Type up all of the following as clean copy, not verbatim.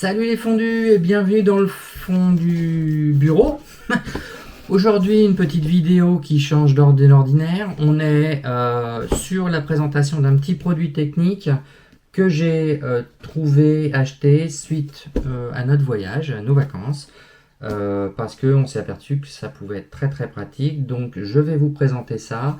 Salut les fondus et bienvenue dans le fond du bureau. Aujourd'hui, une petite vidéo qui change de l'ordinaire. On est sur la présentation d'un petit produit technique que j'ai trouvé, acheté suite à notre voyage, à nos vacances, parce qu'on s'est aperçu que ça pouvait être très très pratique. Donc je vais vous présenter ça.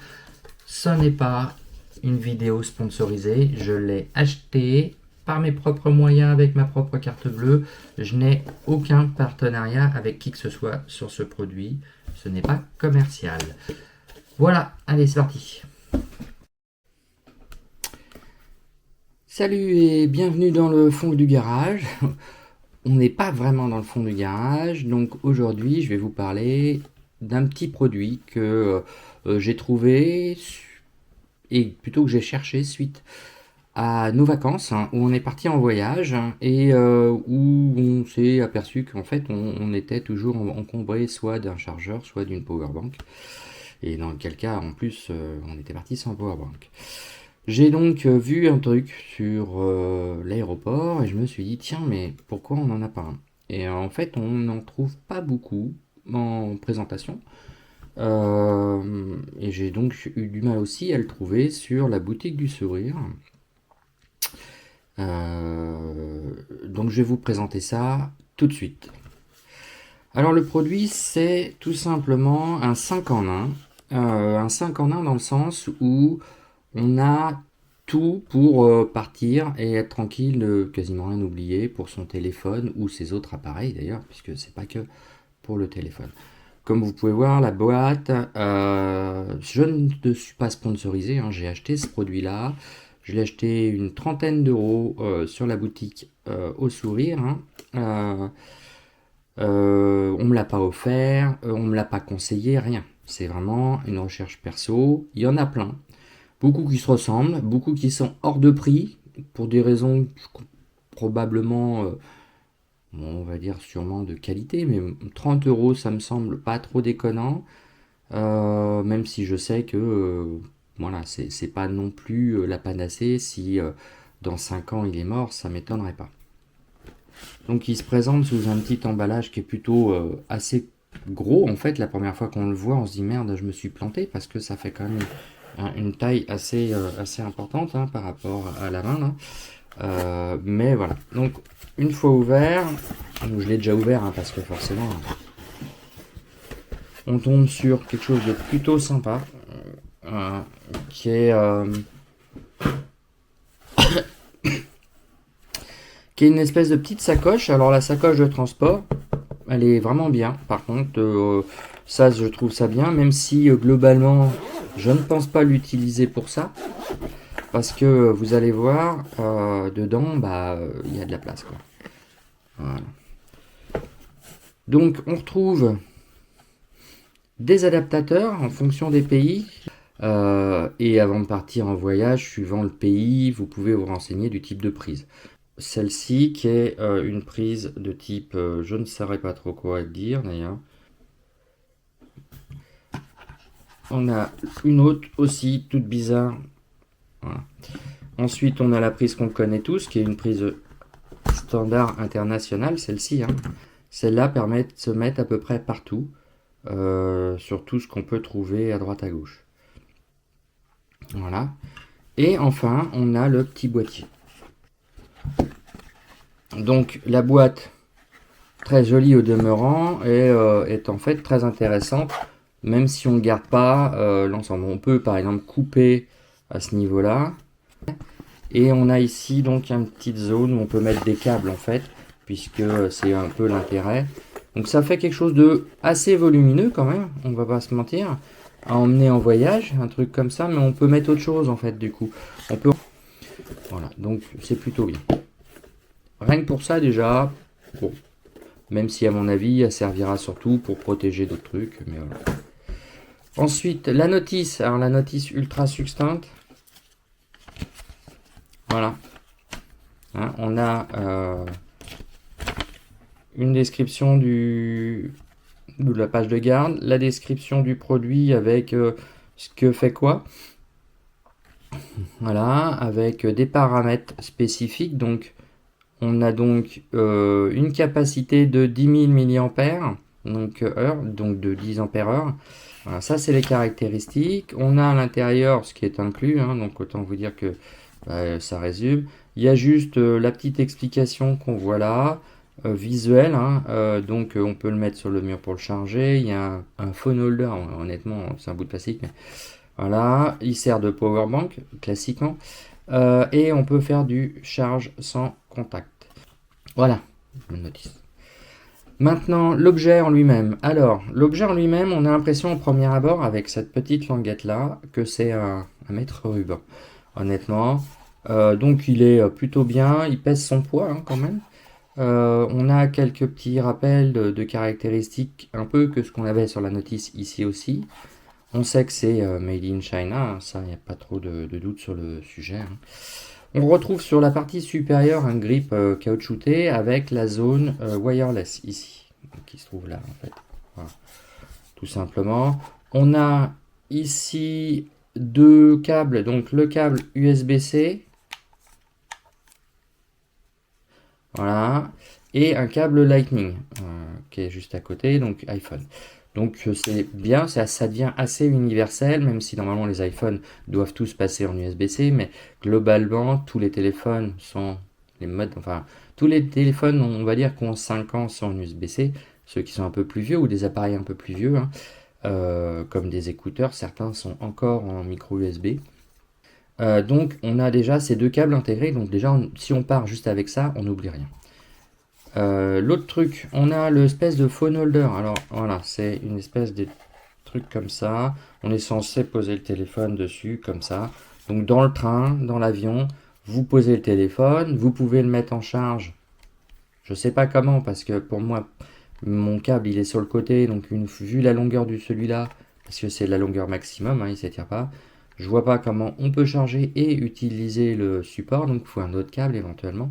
Ce n'est pas une vidéo sponsorisée, je l'ai acheté par mes propres moyens avec ma propre carte bleue. Je n'ai aucun partenariat avec qui que ce soit sur ce produit. Ce n'est pas commercial. Voilà, allez, c'est parti. Salut et bienvenue dans le fond du garage. On n'est pas vraiment dans le fond du garage, donc aujourd'hui je vais vous parler d'un petit produit que j'ai trouvé et plutôt que j'ai cherché suite à nos vacances, hein, où on est parti en voyage, hein, et où on s'est aperçu qu'en fait on était toujours encombré soit d'un chargeur, soit d'une powerbank. Et dans quel cas en plus on était parti sans powerbank. J'ai donc vu un truc sur l'aéroport et je me suis dit tiens mais pourquoi on n'en a pas un. Et en fait on n'en trouve pas beaucoup en présentation. Et j'ai donc eu du mal aussi à le trouver sur la boutique du sourire. Donc je vais vous présenter ça tout de suite. Alors le produit c'est tout simplement un 5 en 1. Un 5 en 1 dans le sens où on a tout pour partir et être tranquille, quasiment rien oublier pour son téléphone ou ses autres appareils d'ailleurs, puisque c'est pas que pour le téléphone. Comme vous pouvez voir, la boîte, je ne suis pas sponsorisé, hein, j'ai acheté ce produit-là. Je l'ai acheté une trentaine d'euros sur la boutique au sourire. Hein. On me l'a pas offert, on me l'a pas conseillé, rien. C'est vraiment une recherche perso. Il y en a plein. Beaucoup qui se ressemblent, beaucoup qui sont hors de prix, pour des raisons probablement, bon, on va dire sûrement de qualité, mais 30 euros ça me semble pas trop déconnant. Même si je sais que voilà, c'est pas non plus la panacée. Si dans 5 ans il est mort, ça m'étonnerait pas. Donc il se présente sous un petit emballage qui est plutôt assez gros. En fait, la première fois qu'on le voit, on se dit merde, je me suis planté parce que ça fait quand même une taille assez importante, hein, par rapport à la main. Là. Mais voilà. Donc une fois ouvert, je l'ai déjà ouvert, hein, parce que forcément on tombe sur quelque chose de plutôt sympa, qui est une espèce de petite sacoche. Alors la sacoche de transport, elle est vraiment bien. Par contre, ça je trouve ça bien, même si globalement je ne pense pas l'utiliser pour ça, parce que vous allez voir dedans, bah il y a de la place, quoi. Voilà. Donc on retrouve des adaptateurs en fonction des pays. Et avant de partir en voyage, suivant le pays, vous pouvez vous renseigner du type de prise. Celle-ci qui est une prise de type, je ne saurais pas trop quoi dire d'ailleurs. On a une autre aussi, toute bizarre. Voilà. Ensuite, on a la prise qu'on connaît tous, qui est une prise standard internationale, celle-ci. Hein. Celle-là permet de se mettre à peu près partout, sur tout ce qu'on peut trouver à droite à gauche. Voilà. Et enfin, on a le petit boîtier. Donc la boîte, très jolie au demeurant, et est en fait très intéressante, même si on ne garde pas l'ensemble. On peut par exemple couper à ce niveau-là. Et on a ici donc une petite zone où on peut mettre des câbles en fait, puisque c'est un peu l'intérêt. Donc ça fait quelque chose de assez volumineux quand même, on va pas se mentir, à emmener en voyage, un truc comme ça, mais on peut mettre autre chose en fait du coup. On peut... Voilà, donc c'est plutôt bien. Rien que pour ça déjà, bon, même si à mon avis elle servira surtout pour protéger d'autres trucs, mais voilà. Ensuite la notice, alors la notice ultra succincte. Voilà. Hein, on a une description de la page de garde, la description du produit avec ce que fait quoi. Voilà, avec des paramètres spécifiques. Donc On a donc une capacité de 10 000 mAh, donc de 10 ampères heure. Voilà, ça c'est les caractéristiques. On a à l'intérieur ce qui est inclus, hein, donc autant vous dire que ça résume. Il y a juste la petite explication qu'on voit là, visuelle, hein, donc on peut le mettre sur le mur pour le charger. Il y a un phone holder, honnêtement c'est un bout de plastique, mais voilà, il sert de power bank classiquement, et on peut faire du charge sans contact. Voilà, une notice. Maintenant, l'objet en lui-même. Alors, l'objet en lui-même, on a l'impression au premier abord, avec cette petite languette là, que c'est un mètre ruban. Honnêtement. Donc il est plutôt bien, il pèse son poids hein, quand même. On a quelques petits rappels de caractéristiques, un peu que ce qu'on avait sur la notice ici aussi. On sait que c'est made in China, hein, ça, il n'y a pas trop de doute sur le sujet. Hein. On retrouve sur la partie supérieure un grip caoutchouté avec la zone wireless ici, qui se trouve là en fait. Voilà. Tout simplement. On a ici deux câbles, donc le câble USB-C, voilà, et un câble Lightning qui est juste à côté, donc iPhone. Donc c'est bien, ça devient assez universel, même si normalement les iPhones doivent tous passer en USB-C, mais globalement tous les téléphones sont les modes, enfin tous les téléphones on va dire qui ont 5 ans sont en USB-C, ceux qui sont un peu plus vieux ou des appareils un peu plus vieux, hein, comme des écouteurs, certains sont encore en micro USB. Donc on a déjà ces deux câbles intégrés, donc déjà si on part juste avec ça, on n'oublie rien. L'autre truc, on a l'espèce de phone holder. Alors voilà, c'est une espèce de truc comme ça. On est censé poser le téléphone dessus comme ça. Donc dans le train, dans l'avion, vous posez le téléphone, vous pouvez le mettre en charge. Je sais pas comment parce que pour moi, mon câble il est sur le côté, donc vu la longueur de celui-là, parce que c'est la longueur maximum, hein, il s'étire pas. Je vois pas comment on peut charger et utiliser le support, donc il faut un autre câble éventuellement.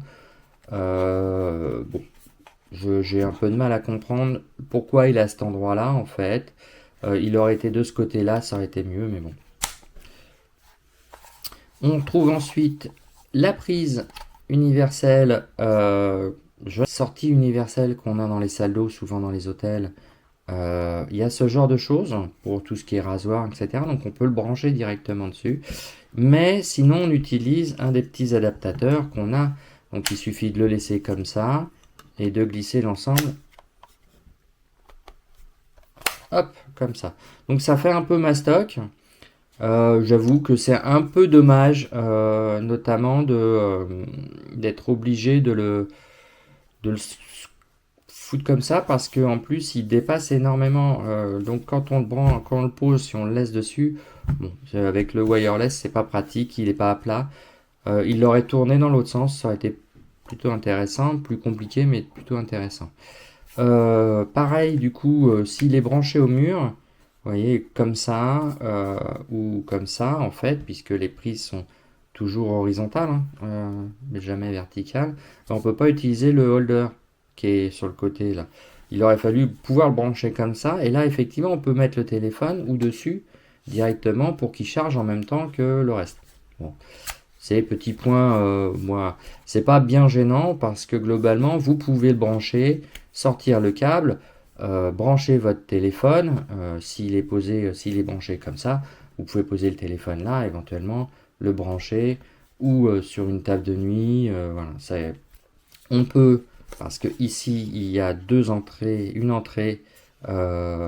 Bon, j'ai un peu de mal à comprendre pourquoi il est à cet endroit-là en fait. Il aurait été de ce côté-là, ça aurait été mieux, mais bon. On trouve ensuite la prise universelle, sortie universelle qu'on a dans les salles d'eau, souvent dans les hôtels. Il y a ce genre de choses pour tout ce qui est rasoir, etc. Donc on peut le brancher directement dessus. Mais sinon on utilise un des petits adaptateurs qu'on a. Donc il suffit de le laisser comme ça et de glisser l'ensemble. Hop, comme ça. Donc ça fait un peu mastoc. J'avoue que c'est un peu dommage, notamment d'être obligé de le foutre comme ça parce qu'en plus il dépasse énormément. Donc quand on le branche, quand on le pose, si on le laisse dessus, bon, avec le wireless c'est pas pratique, il n'est pas à plat. Il l'aurait tourné dans l'autre sens, ça aurait été plutôt intéressant, plus compliqué mais plutôt intéressant. Pareil du coup, s'il est branché au mur, vous voyez comme ça ou comme ça en fait, puisque les prises sont toujours horizontales, hein, mais jamais verticales, on peut pas utiliser le holder qui est sur le côté là. Il aurait fallu pouvoir le brancher comme ça, et là effectivement on peut mettre le téléphone ou dessus directement pour qu'il charge en même temps que le reste. Bon. Ces petits points, moi, c'est pas bien gênant parce que globalement vous pouvez le brancher, sortir le câble, brancher votre téléphone, s'il est posé, s'il est branché comme ça, vous pouvez poser le téléphone là, éventuellement le brancher ou sur une table de nuit, voilà, on peut, parce que ici il y a deux entrées, une entrée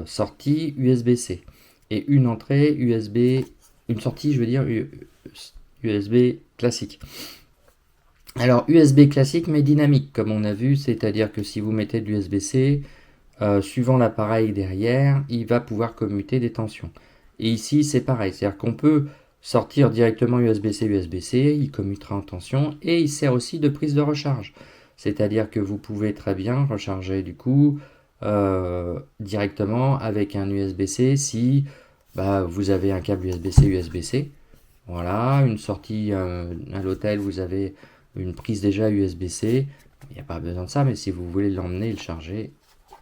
sortie USB-C et une entrée USB, une sortie, je veux dire USB classique. Alors USB classique mais dynamique comme on a vu, c'est-à-dire que si vous mettez de l'USB-C, suivant l'appareil derrière, il va pouvoir commuter des tensions. Et ici c'est pareil, c'est-à-dire qu'on peut sortir directement USB-C, USB-C, il commutera en tension et il sert aussi de prise de recharge. C'est-à-dire que vous pouvez très bien recharger du coup directement avec un USB-C si vous avez un câble USB-C, USB-C. Voilà, une sortie à l'hôtel, vous avez une prise déjà USB-C. Il n'y a pas besoin de ça, mais si vous voulez l'emmener et le charger,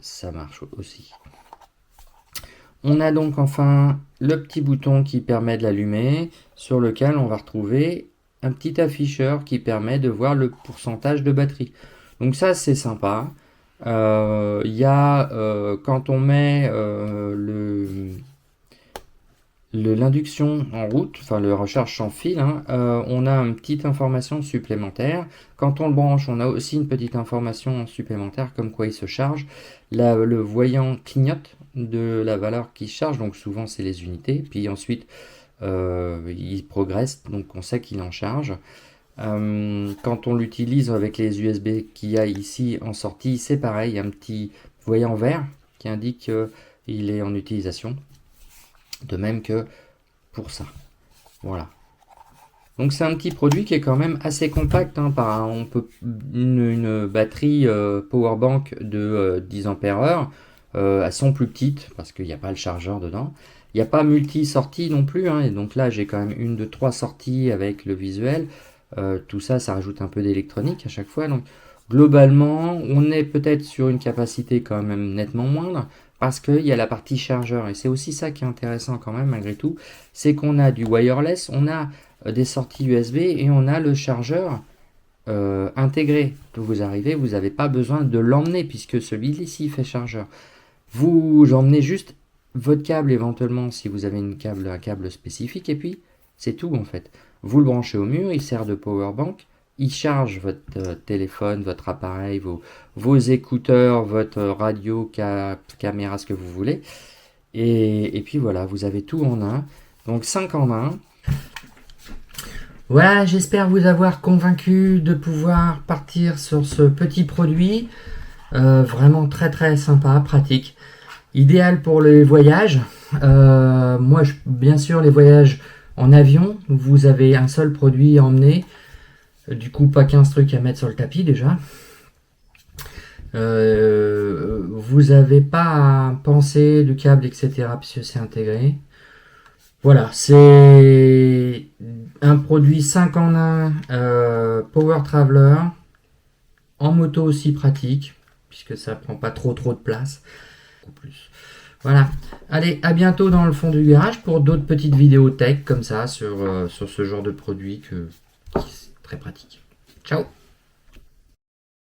ça marche aussi. On a donc enfin le petit bouton qui permet de l'allumer, sur lequel on va retrouver un petit afficheur qui permet de voir le pourcentage de batterie. Donc ça, c'est sympa. Il y a, quand on met l'induction en route, enfin le recharge sans fil, hein, on a une petite information supplémentaire. Quand on le branche, on a aussi une petite information supplémentaire comme quoi il se charge. Là, le voyant clignote de la valeur qui charge, donc souvent c'est les unités. Puis ensuite, il progresse, donc on sait qu'il en charge. Quand on l'utilise avec les USB qu'il y a ici en sortie, c'est pareil, il y a un petit voyant vert qui indique qu'il est en utilisation. De même que pour ça. Voilà. Donc c'est un petit produit qui est quand même assez compact. Hein, on peut une batterie powerbank de 10 Ah, elles sont plus petites parce qu'il n'y a pas le chargeur dedans. Il n'y a pas multi-sortie non plus. Hein, et donc là j'ai quand même une de 3 sorties avec le visuel. Tout ça, ça rajoute un peu d'électronique à chaque fois. Donc globalement, on est peut-être sur une capacité quand même nettement moindre. Parce qu'il y a la partie chargeur, et c'est aussi ça qui est intéressant quand même malgré tout, c'est qu'on a du wireless, on a des sorties USB et on a le chargeur intégré. Donc vous arrivez, vous n'avez pas besoin de l'emmener puisque celui-ci fait chargeur. Vous emmenez juste votre câble éventuellement si vous avez un câble spécifique et puis c'est tout en fait. Vous le branchez au mur, il sert de power bank. Il charge votre téléphone, votre appareil, vos écouteurs, votre radio, caméra, ce que vous voulez. Et puis voilà, vous avez tout en un. Donc 5 en 1. Voilà, j'espère vous avoir convaincu de pouvoir partir sur ce petit produit. Vraiment très très sympa, pratique. Idéal pour les voyages. Moi, bien sûr, les voyages en avion, vous avez un seul produit à emmener. Du coup, pas 15 trucs à mettre sur le tapis déjà. Vous n'avez pas à penser du câble, etc. puisque c'est intégré. Voilà, c'est un produit 5 en 1 Power Traveler. En moto aussi pratique, puisque ça prend pas trop de place. Plus. Voilà. Allez, à bientôt dans le fond du garage pour d'autres petites vidéos tech comme ça sur ce genre de produit qui est très pratique. Ciao!